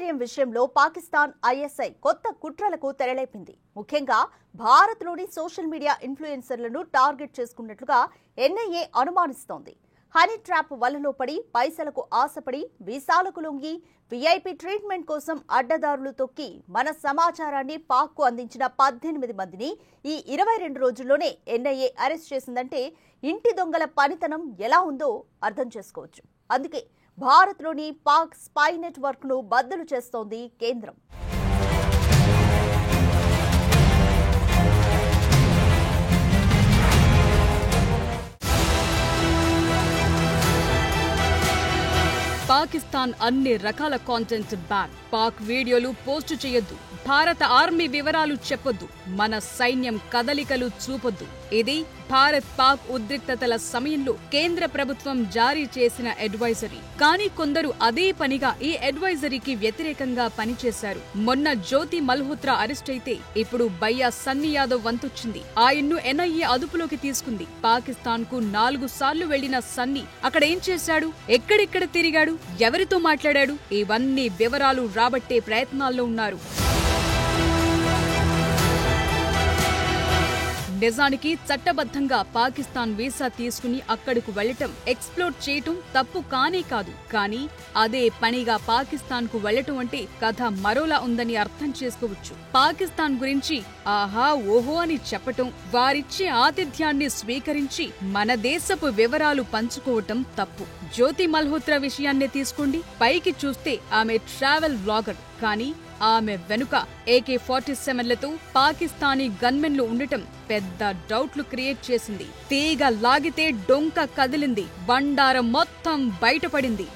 గూఢచర్యం విషయంలో పాకిస్తాన్ ఐఎస్ఐ కొత్త కుట్రలకు తెరలేపింది. ముఖ్యంగా భారత్లోని సోషల్ మీడియా ఇన్ఫ్లుయెన్సర్లను టార్గెట్ చేసుకున్నట్లుగా ఎన్ఐఏ అనుమానిస్తోంది. హనీ ట్రాప్ వలలో పడి పైసలకు ఆశపడి వీసాలకు లొంగి వీఐపీ ట్రీట్మెంట్ కోసం అడ్డదారులు తొక్కి మన సమాచారాన్ని పాక్కు అందించిన 18 మందిని ఈ 22 రోజుల్లోనే ఎన్ఐఏ అరెస్ట్ చేసిందంటే ఇంటి దొంగల పనితనం ఎలా ఉందో అర్థం చేసుకోవచ్చు. అందుకే భారత్లోని పాక్ స్పై నెట్వర్క్ ను బద్దలు చేస్తోంది కేంద్రం. పాకిస్తాన్ అన్ని రకాల కాంటెంట్ బ్యాన్. పాక్ వీడియోలు పోస్టు చేయొద్దు, భారత ఆర్మీ వివరాలు చెప్పొద్దు, మన సైన్యం కదలికలు చూపొద్దు. ఇది భారత్ పాక్ ఉద్రిక్తతల సమయంలో కేంద్ర ప్రభుత్వం జారీ చేసిన అడ్వైజరీ. కానీ కొందరు అదే పనిగా ఈ అడ్వైజరీకి వ్యతిరేకంగా పనిచేశారు. మొన్న జ్యోతి మల్హోత్రా అరెస్ట్ అయితే ఇప్పుడు భయ్యా సన్నీ యాదవ్ వంతొచ్చింది. ఆయన్ను ఎన్ఐఏ అదుపులోకి తీసుకుంది. పాకిస్తాన్ కు 4 సార్లు వెళ్లిన సన్నీ అక్కడ ఏం చేశాడు, ఎక్కడెక్కడ తిరిగాడు, ఎవరితో మాట్లాడాడు, ఇవన్నీ వివరాలు రాబట్టే ప్రయత్నాల్లో ఉన్నారు. నిజానికి చట్టబద్ధంగా పాకిస్తాన్ వీసా తీసుకుని అక్కడకు వెళ్లటం, ఎక్స్ప్లోర్ చేయటం తప్పు కానే కాదు. కానీ అదే పనిగా పాకిస్తాన్ కు వెళ్లటం అంటే కథ మరోలా ఉందని అర్థం చేసుకోవచ్చు. పాకిస్తాన్ గురించి ఆహా ఓహో అని చెప్పటం, వారిచ్చే ఆతిథ్యాన్ని స్వీకరించి మన దేశపు వివరాలు పంచుకోవటం తప్పు. జ్యోతి మల్హోత్రా విషయాన్నే తీసుకోండి. పైకి చూస్తే ఆమె ట్రావెల్ వ్లాగర్, కానీ ఆమె వెనుక AK-47లతో పాకిస్తానీ గన్మెన్లు ఉండటం పెద్ద డౌట్లు క్రియేట్ చేసింది. తీగ లాగితే డొంక కదిలింది, బండారం మొత్తం బయటపడింది.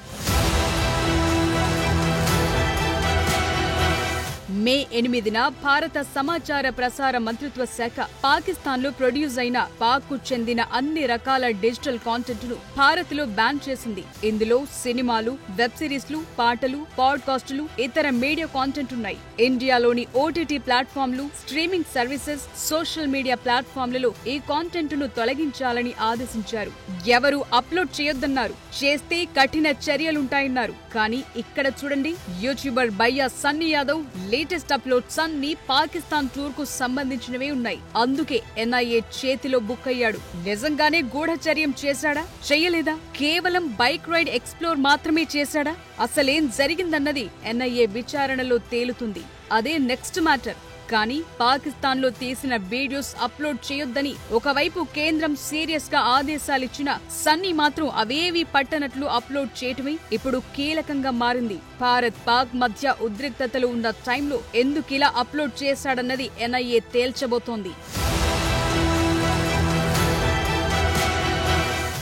మే 8న భారత సమాచార ప్రసార మంత్రిత్వ శాఖ పాకిస్తాన్లో ప్రొడ్యూస్ అయిన పాక్ కు చెందిన అన్ని రకాల డిజిటల్ కాంటెంట్ ను భారత్ లో బ్యాన్ చేసింది. ఇందులో సినిమాలు, వెబ్ సిరీస్లు, పాటలు, పాడ్కాస్టులు, ఇతర మీడియా కాంటెంట్ ఉన్నాయి. ఇండియాలోని OTT ప్లాట్ఫామ్లు, స్ట్రీమింగ్ సర్వీసెస్, సోషల్ మీడియా ప్లాట్ఫామ్లలో ఈ కాంటెంట్ ను తొలగించాలని ఆదేశించారు. ఎవరు అప్లోడ్ చేయొద్దన్నారు, చేస్తే కఠిన చర్యలుంటాయన్నారు. కానీ ఇక్కడ చూడండి, యూట్యూబర్ భయ్యా సన్నీ యాదవ్ లేటెస్ట్ అప్లోడ్స్ అన్ని పాకిస్తాన్ టూర్ కు సంబంధించినవే ఉన్నాయి. అందుకే ఎన్ఐఏ చేతిలో బుక్ అయ్యాడు. నిజంగానే గూఢచర్యం చేశాడా, చెయ్యలేదా, కేవలం బైక్ రైడ్ ఎక్స్ప్లోర్ మాత్రమే చేశాడా, అసలేం జరిగిందన్నది ఎన్ఐఏ విచారణలో తేలుతుంది. అదే నెక్స్ట్ మ్యాటర్. కానీ పాకిస్తాన్ లో తీసిన వీడియోస్ అప్లోడ్ చేయొద్దని ఒకవైపు కేంద్రం సీరియస్ గా ఆదేశాలిచ్చినా సన్నీ మాత్రం అవేవీ పట్టనట్లు అప్లోడ్ చేయటమే ఇప్పుడు కీలకంగా మారింది. భారత్ పాక్ మధ్య ఉద్రిక్తతలు ఉన్న టైంలో ఎందుకిలా అప్లోడ్ చేశాడన్నది ఎన్ఐఏ తేల్చబోతోంది.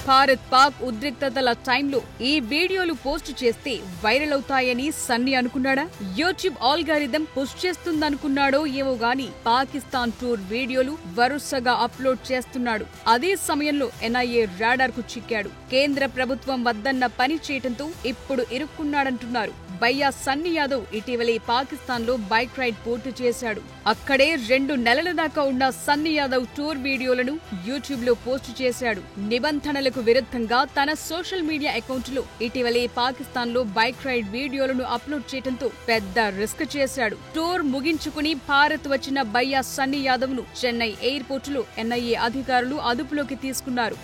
భారత్ పాక్ ఉద్రిక్తతల టైంలో ఈ వీడియోలు పోస్ట్ చేస్తే వైరల్ అవుతాయని సన్నీ అనుకున్నాడా, యూట్యూబ్ ఆల్గారిథం పుష్ చేస్తుందనుకున్నాడో ఏమో గాని పాకిస్తాన్ టూర్ వీడియోలు వరుసగా అప్లోడ్ చేస్తున్నాడు. అదే సమయంలో ఎన్ఐఏ రాడార్ కు చిక్కాడు. కేంద్ర ప్రభుత్వం వద్దన్న పని చేయటంతో ఇప్పుడు ఇరుక్కున్నాడంటున్నారు. భయ్యా సన్నీ యాదవ్ ఇటీవలే పాకిస్తాన్ లో బైక్ రైడ్ పూర్తి చేశాడు. అక్కడే 2 నెలల దాకా ఉన్న సన్నీ యాదవ్ టూర్ వీడియోలను యూట్యూబ్ లో పోస్ట్ చేశాడు. నిబంధనలకు విరుద్ధంగా తన సోషల్ మీడియా అకౌంట్ లో ఇటీవలే పాకిస్తాన్ లో బైక్ రైడ్ వీడియోలను అప్లోడ్ చేయడంతో పెద్ద రిస్క్ చేశాడు. టూర్ ముగించుకుని భారత్ వచ్చిన భయ్యా సన్నీ యాదవ్ ను చెన్నై ఎయిర్పోర్ట్ లో ఎన్ఐఏ అధికారులు అదుపులోకి తీసుకున్నారు.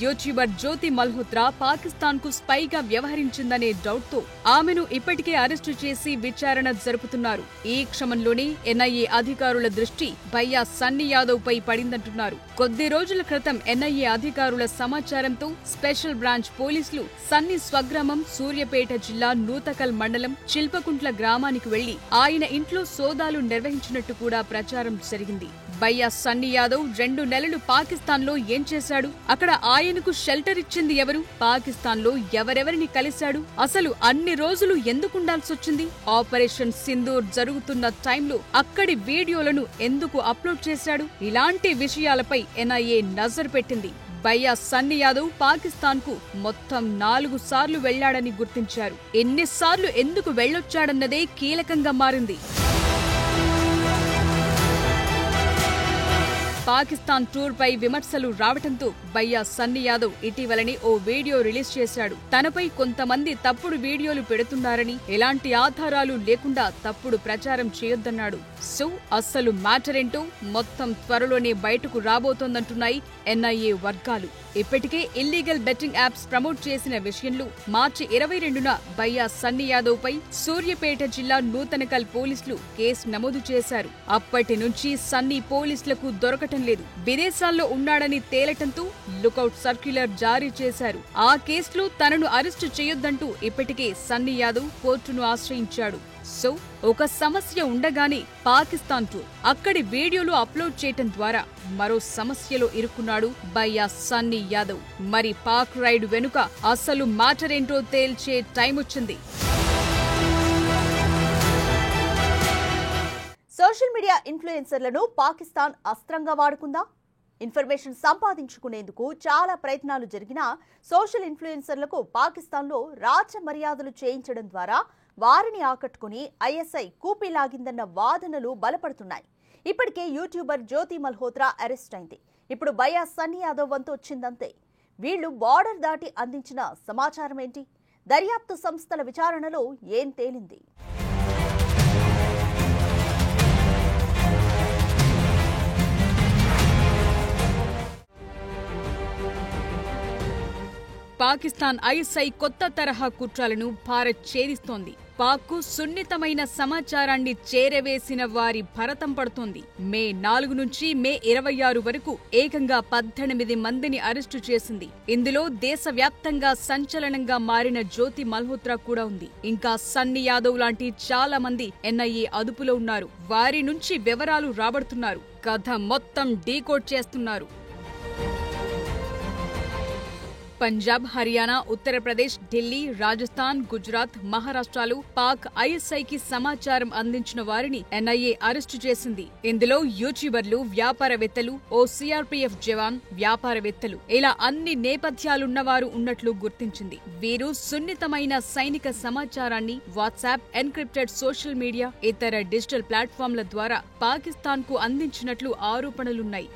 యూట్యూబర్ జ్యోతి మల్హోత్రా పాకిస్తాన్ కు స్పైగా వ్యవహరించిందనే డౌట్ తో ఆమెను ఇప్పటికే అరెస్టు చేసి విచారణ జరుపుతున్నారు. ఈ క్రమంలోనే ఎన్ఐఏ అధికారుల దృష్టి భయ్యా సన్నీ యాదవ్ పై పడిందంటున్నారు. కొద్ది రోజుల క్రితం ఎన్ఐఏ అధికారుల సమాచారంతో స్పెషల్ బ్రాంచ్ పోలీసులు సన్నీ స్వగ్రామం సూర్యాపేట జిల్లా నూతకల్ మండలం చిల్పకుంట్ల గ్రామానికి వెళ్లి ఆయన ఇంట్లో సోదాలు నిర్వహించినట్టు కూడా ప్రచారం జరిగింది. భయ్యా సన్నీ యాదవ్ 2 నెలలు పాకిస్తాన్ లో ఏం చేశాడు, అక్కడ ఆయనకు షెల్టర్ ఇచ్చింది ఎవరు, పాకిస్తాన్ లో ఎవరెవరిని కలిశాడు, అసలు అన్ని రోజులు ఎందుకుండాల్సొచ్చింది, ఆపరేషన్ సింధూర్ జరుగుతున్న టైంలో అక్కడి వీడియోలను ఎందుకు అప్లోడ్ చేశాడు, ఇలాంటి విషయాలపై ఎన్ఐఏ నజర్ పెట్టింది. భయ్యా సన్నీ యాదవ్ పాకిస్తాన్ కు మొత్తం 4 సార్లు వెళ్లాడని గుర్తించారు. ఎన్నిసార్లు ఎందుకు వెళ్లొచ్చాడన్నదే కీలకంగా మారింది. పాకిస్తాన్ టూర్ పై విమర్శలు రావడంతో భయ్యా సన్నీ యాదవ్ ఇటీవలనే ఓ వీడియో రిలీజ్ చేశాడు. తనపై కొంతమంది తప్పుడు వీడియోలు పెడుతున్నారని, ఎలాంటి ఆధారాలు లేకుండా తప్పుడు ప్రచారం చేయొద్దన్నాడు. సో అస్సలు మ్యాటర్ ఏంటో మొత్తం త్వరలోనే బయటకు రాబోతోందంటున్నాయి ఎన్ఐఏ వర్గాలు. ఇప్పటికే ఇల్లీగల్ బెట్టింగ్ యాప్స్ ప్రమోట్ చేసిన విషయంలో మార్చి 22న భయ్యా సన్నీ యాదవ్ పై సూర్యాపేట జిల్లా నూతనకల్ పోలీసులు కేసు నమోదు చేశారు. అప్పటి నుంచి సన్నీ పోలీసులకు దొరకటం లేదు. విదేశాల్లో ఉన్నాడని తేలటంతో లుకౌట్ సర్క్యులర్ జారీ చేశారు. ఆ కేసులో తనను అరెస్టు చేయొద్దంటూ ఇప్పటికే సన్నీ యాదవ్ కోర్టును ఆశ్రయించాడు. సో ఒక సమస్య ఉండగానే పాకిస్తాన్ టూర్, అక్కడి వీడియోలు అప్లోడ్ చేయటం ద్వారా మరో సమస్యలో ఇరుక్కున్నాడు భయ్యా సన్నీ యాదవ్. మరి పాక్ రైడ్ వెనుక అసలు మ్యాటర్ ఏంటో తేల్చే టైం వచ్చింది. సోషల్ మీడియా ఇన్ఫ్లుయెన్సర్లను పాకిస్తాన్ అస్త్రంగా వాడుకుందా? ఇన్ఫర్మేషన్ సంపాదించుకునేందుకు చాలా ప్రయత్నాలు జరిగినా సోషల్ ఇన్ఫ్లుయెన్సర్లకు పాకిస్తాన్లో రాచ మర్యాదలు చేయించడం ద్వారా వారిని ఆకట్టుకుని ఐఎస్ఐ కూపిలాగిందన్న వాదనలు బలపడుతున్నాయి. ఇప్పటికే యూట్యూబర్ జ్యోతి మల్హోత్రా అరెస్ట్ అయింది. ఇప్పుడు భయ్యా సన్నీ యాదవ్ వంతు వచ్చిందంతే. వీళ్లు బార్డర్ దాటి అందించిన సమాచారం ఏంటి? దర్యాప్తు సంస్థల విచారణలో ఏం తేలింది? పాకిస్తాన్ ఐఎస్ఐ కొత్త తరహా కుట్రలను భారత్ ఛేదిస్తోంది. పాక్కు సున్నితమైన సమాచారాన్ని చేరవేసిన వారి భరతం పడుతోంది. మే 4 నుంచి మే 26 వరకు ఏకంగా 18 మందిని అరెస్టు చేసింది. ఇందులో దేశవ్యాప్తంగా సంచలనంగా మారిన జ్యోతి మల్హోత్రా కూడా ఉంది. ఇంకా సన్నీ యాదవ్ లాంటి చాలా మంది ఎన్ఐఏ అదుపులో ఉన్నారు. వారి నుంచి వివరాలు రాబడుతున్నారు. కథ మొత్తం డీకోడ్ చేస్తున్నారు. పంజాబ్, హర్యానా, ఉత్తరప్రదేశ్, ఢిల్లీ, రాజస్థాన్, గుజరాత్, మహారాష్ట్రలు పాక్ ఐఎస్ఐకి సమాచారం అందించిన వారిని ఎన్ఐఏ అరెస్టు చేసింది. ఇందులో యూట్యూబర్లు, వ్యాపారవేత్తలు, ఓ సిఆర్పీఎఫ్ జవాన్, వ్యాపారవేత్తలు ఇలా అన్ని నేపథ్యాలున్నవారు ఉన్నట్లు గుర్తించింది. వీరు సున్నితమైన సైనిక సమాచారాన్ని వాట్సాప్, ఎన్క్రిప్టెడ్ సోషల్ మీడియా, ఇతర డిజిటల్ ప్లాట్ఫామ్ల ద్వారా పాకిస్తాన్కు అందించినట్లు ఆరోపణలున్నాయి.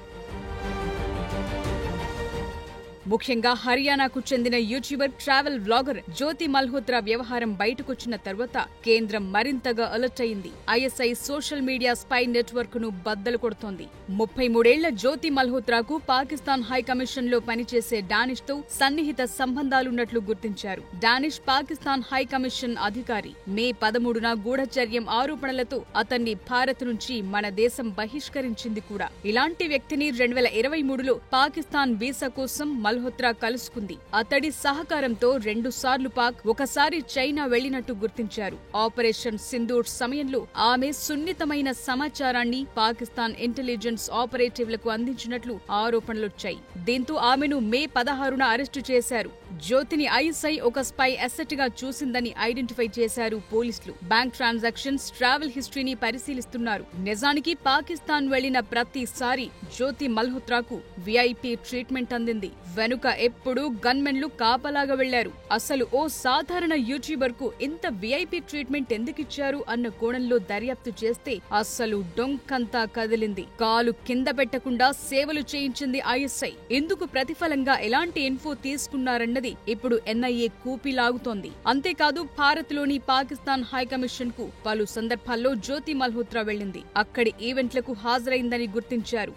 ముఖ్యంగా హర్యానాకు చెందిన యూట్యూబర్, ట్రావెల్ వ్లాగర్ జ్యోతి మల్హోత్రా వ్యవహారం బయటకొచ్చిన తర్వాత కేంద్రం మరింతగా అలర్ట్ అయింది. ISI social media spy network ను బద్దలు కొడుతోంది. 33 ఏళ్ల జ్యోతి మల్హోత్రాకు పాకిస్తాన్ హైకమిషన్ లో పనిచేసే డానిష్ తో సన్నిహిత సంబంధాలున్నట్లు గుర్తించారు. డానిష్ పాకిస్తాన్ హైకమిషన్ అధికారి. మే 13న గూఢచర్యం ఆరోపణలతో అతన్ని భారత్ నుంచి మన దేశం బహిష్కరించింది కూడా. ఇలాంటి వ్యక్తిని 2023లో పాకిస్తాన్ వీసా కోసం మల్హోత్రా కలుసుకుంది. అతడి సహకారంతో 2 సార్లు పాక్, ఒకసారి చైనా వెళ్లినట్టు గుర్తించారు. ఆపరేషన్ సింధూర్ సమయంలో ఆమె సున్నితమైన సమాచారాన్ని పాకిస్తాన్ ఇంటెలిజెన్స్ ఆపరేటివ్లకు అందించినట్లు ఆరోపణలొచ్చాయి. దీంతో ఆమెను మే 16న అరెస్టు చేశారు. జ్యోతిని ఐఎస్ఐ ఒక స్పై అసెట్ గా చూసిందని ఐడెంటిఫై చేశారు పోలీసులు. బ్యాంక్ ట్రాన్సాక్షన్స్, ట్రావెల్ హిస్టరీని పరిశీలిస్తున్నారు. నిజానికి పాకిస్తాన్ వెళ్లిన ప్రతిసారి జ్యోతి మల్హోత్రాకు విఐపీ ట్రీట్మెంట్ అందింది. వెనుక ఎప్పుడూ గన్మెన్లు కాపలాగా వెళ్లారు. అసలు ఓ సాధారణ యూట్యూబర్ కు ఇంత విఐపీ ట్రీట్మెంట్ ఎందుకిచ్చారు అన్న కోణంలో దర్యాప్తు చేస్తే అస్సలు డొంకంతా కదిలింది. కాలు కింద పెట్టకుండా సేవలు చేయించింది ఐఎస్ఐ. ఇందుకు ప్రతిఫలంగా ఎలాంటి ఇన్ఫో తీసుకున్నారన్నది ఇప్పుడు ఎన్ఐఏ కూపిలాగుతోంది. అంతేకాదు భారత్ లోని పాకిస్తాన్ హైకమిషన్ కు పలు సందర్భాల్లో జ్యోతి మల్హోత్రా వెళ్లింది. అక్కడి ఈవెంట్లకు హాజరైందని గుర్తించారు.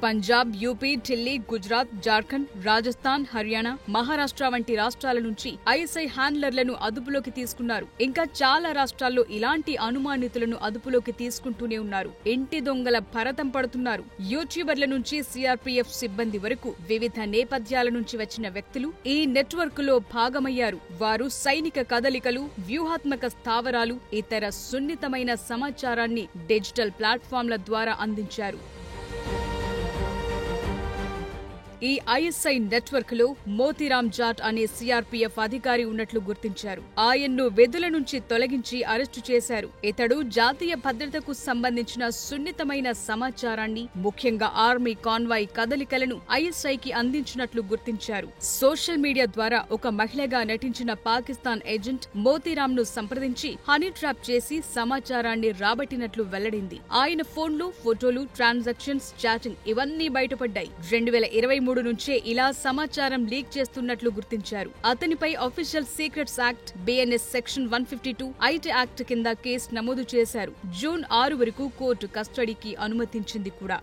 పంజాబ్, యూపీ, ఢిల్లీ, గుజరాత్, జార్ఖండ్, రాజస్థాన్, హర్యానా, మహారాష్ట్ర వంటి రాష్ట్రాల నుంచి ఐఎస్ఐ హ్యాండ్లర్లను అదుపులోకి తీసుకున్నారు. ఇంకా చాలా రాష్ట్రాల్లో ఇలాంటి అనుమానితులను అదుపులోకి తీసుకుంటూనే ఉన్నారు. ఇంటి దొంగల భరతం పడుతున్నారు. యూట్యూబర్ల నుంచి సిఆర్పీఎఫ్ సిబ్బంది వరకు వివిధ నేపథ్యాల నుంచి వచ్చిన వ్యక్తులు ఈ నెట్వర్క్ లో భాగమయ్యారు. వారు సైనిక కదలికలు, వ్యూహాత్మక స్థావరాలు, ఇతర సున్నితమైన సమాచారాన్ని డిజిటల్ ప్లాట్ఫామ్ల ద్వారా అందించారు. ఈ ఐఎస్ఐ నెట్వర్క్ లో మోతీరామ్ జాట్ అనే సిఆర్పీఎఫ్ అధికారి ఉన్నట్లు గుర్తించారు. ఆయన్ను విధుల నుంచి తొలగించి అరెస్టు చేశారు. ఇతడు జాతీయ భద్రతకు సంబంధించిన సున్నితమైన సమాచారాన్ని, ముఖ్యంగా ఆర్మీ కాన్వాయ్ కదలికలను ఐఎస్ఐకి అందించినట్లు గుర్తించారు. సోషల్ మీడియా ద్వారా ఒక మహిళగా నటించిన పాకిస్తాన్ ఏజెంట్ మోతీరామ్ ను సంప్రదించి హనీ ట్రాప్ చేసి సమాచారాన్ని రాబట్టినట్లు వెల్లడింది. ఆయన ఫోన్లు, ఫోటోలు, ట్రాన్సాక్షన్స్, చాటింగ్ ఇవన్నీ బయటపడ్డాయి. 2023 నుంచే ఇలా సమాచారం లీక్ చేస్తున్నట్లు గుర్తించారు. అతనిపై official secrets act, BNS section 152, IT act కింద కేసు నమోదు చేశారు. జూన్ 6 వరకు కోర్టు కస్టడీకి అనుమతించింది కూడా.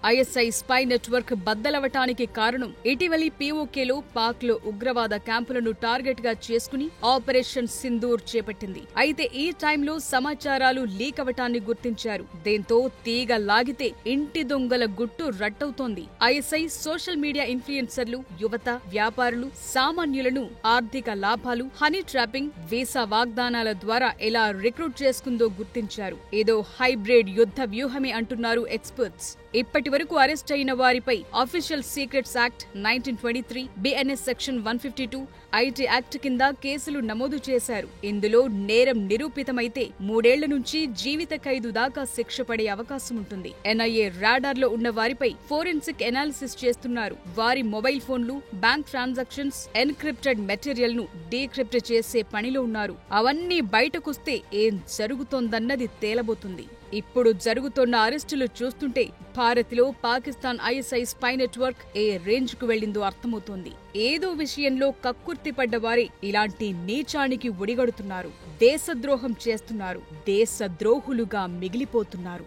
ఐఎస్ఐ స్పై నెట్వర్క్ బద్దలవటానికి కారణం ఇటీవలి పీఓకేలో పాక్లో ఉగ్రవాద క్యాంపులను టార్గెట్ గా చేసుకుని ఆపరేషన్ సింధూర్ చేపట్టింది. అయితే ఈ టైంలో సమాచారాలు లీక్ అవటాన్ని గుర్తించారు. దీంతో తీగ లాగితే ఇంటి దొంగల గుట్టు రట్టవుతోంది. ఐఎస్ఐ సోషల్ మీడియా ఇన్ఫ్లుయెన్సర్లు, యువత, వ్యాపారులు, సామాన్యులను ఆర్థిక లాభాలు, హనీ ట్రాపింగ్, వీసా వాగ్దానాల ద్వారా ఎలా రిక్రూట్ చేసుకుందో గుర్తించారు. ఏదో హైబ్రిడ్ యుద్ధ వ్యూహమే అంటున్నారు ఎక్స్పర్ట్స్. ఇప్పటి వరకు అరెస్ట్ అయిన వారిపై official secrets act 1923, BNS section 152, IT act కింద కేసులు నమోదు చేశారు. ఇందులో నేరం నిరూపితమైతే 3 ఏళ్ల నుంచి జీవిత ఖైదు దాకా శిక్ష పడే అవకాశం ఉంటుంది. ఎన్ఐఏ రాడార్ లో ఉన్న వారిపై ఫోరెన్సిక్ ఎనాలిసిస్ చేస్తున్నారు. వారి మొబైల్ ఫోన్లు, బ్యాంక్ ట్రాన్సాక్షన్స్, ఎన్క్రిప్టెడ్ మెటీరియల్ ను డీక్రిప్ట్ చేసే పనిలో ఉన్నారు. అవన్నీ బయటకొస్తే ఏం జరుగుతోందన్నది తేలబోతుంది. ఇప్పుడు జరుగుతున్న అరెస్టులు చూస్తుంటే భారత్లో పాకిస్తాన్ ఐఎస్ఐ స్పై నెట్వర్క్ ఏ రేంజ్ కు వెళ్లిందో అర్థమవుతోంది. ఏదో విషయంలో కక్కుర్తి పడ్డవారే ఇలాంటి నీచానికి ఒడిగడుతున్నారు. దేశద్రోహం చేస్తున్నారు. దేశద్రోహులుగా మిగిలిపోతున్నారు.